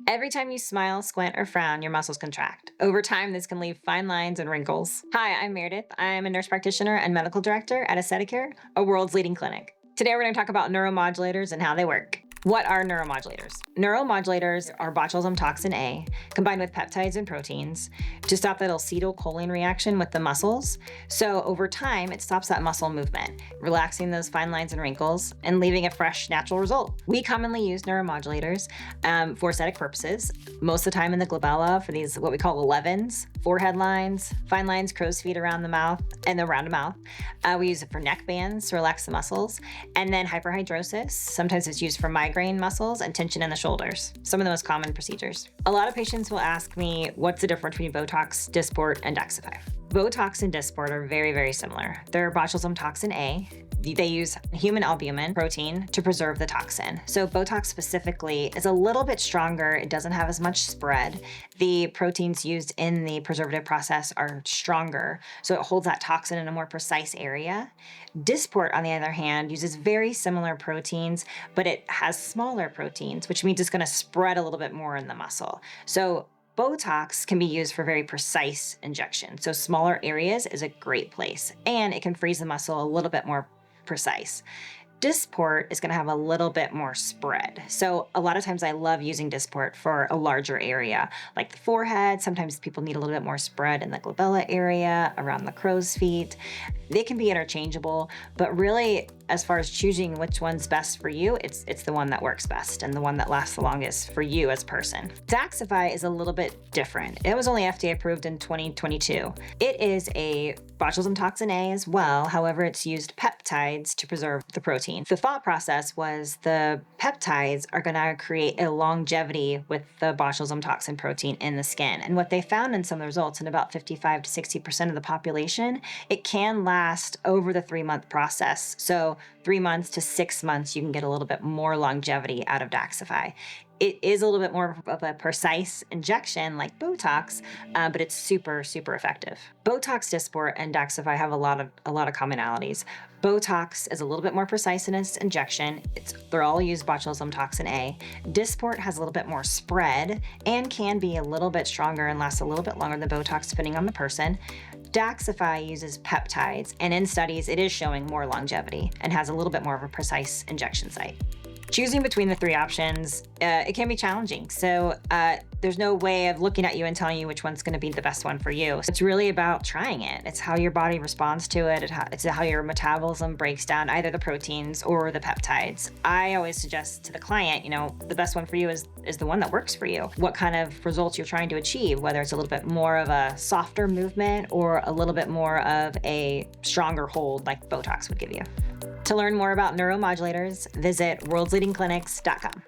Every time you smile, squint, or frown, your muscles contract. Over time, this can leave fine lines and wrinkles. Hi, I'm Meredith. I'm a nurse practitioner and medical director at AesthetiCare, a world's leading clinic. Today, we're going to talk about neuromodulators and how they work. What are neuromodulators? Neuromodulators are botulism toxin A combined with peptides and proteins to stop that acetylcholine reaction with the muscles. So over time, it stops that muscle movement, relaxing those fine lines and wrinkles and leaving a fresh, natural result. We commonly use neuromodulators for aesthetic purposes, most of the time in the glabella for these what we call 11s, forehead lines, fine lines, crow's feet around the mouth and around the mouth. We use it for neck bands to relax the muscles, and then hyperhidrosis. Sometimes it's used for migraine muscles and tension in the shoulders, some of the most common procedures. A lot of patients will ask me, what's the difference between Botox, Dysport, and Daxxify? Botox and Dysport are very, very similar. They're botulism toxin A. They use human albumin protein to preserve the toxin. So Botox specifically is a little bit stronger. It doesn't have as much spread. The proteins used in the preservative process are stronger, so it holds that toxin in a more precise area. Dysport, on the other hand, uses very similar proteins, but it has smaller proteins, which means it's going to spread a little bit more in the muscle. So Botox can be used for very precise injection. So smaller areas is a great place, and it can freeze the muscle a little bit more precise. Dysport is going to have a little bit more spread. So a lot of times I love using Dysport for a larger area, like the forehead. Sometimes people need a little bit more spread in the glabella area, around the crow's feet. They can be interchangeable, but really, as far as choosing which one's best for you, it's the one that works best and the one that lasts the longest for you as a person. Daxxify is a little bit different. It was only FDA approved in 2022. It is a botulism toxin A as well. However, it's used peptides to preserve the protein. The thought process was the peptides are going to create a longevity with the botulism toxin protein in the skin. And what they found in some of the results, in about 55 to 60% of the population, it can last over the 3-month process. So 3 months to 6 months, you can get a little bit more longevity out of Daxxify. It is a little bit more of a precise injection like Botox, but it's super, super effective. Botox, Dysport, and Daxxify have a lot of commonalities. Botox is a little bit more precise in its injection. They're all used botulism toxin A. Dysport has a little bit more spread and can be a little bit stronger and last a little bit longer than Botox, depending on the person. Daxxify uses peptides, and in studies, it is showing more longevity and has a little bit more of a precise injection site. Choosing between the three options, it can be challenging. So there's no way of looking at you and telling you which one's going to be the best one for you. So it's really about trying it. It's how your body responds to it. It's how your metabolism breaks down either the proteins or the peptides. I always suggest to the client, the best one for you is the one that works for you. What kind of results you're trying to achieve, whether it's a little bit more of a softer movement or a little bit more of a stronger hold like Botox would give you. To learn more about neuromodulators, visit worldsleadingclinics.com.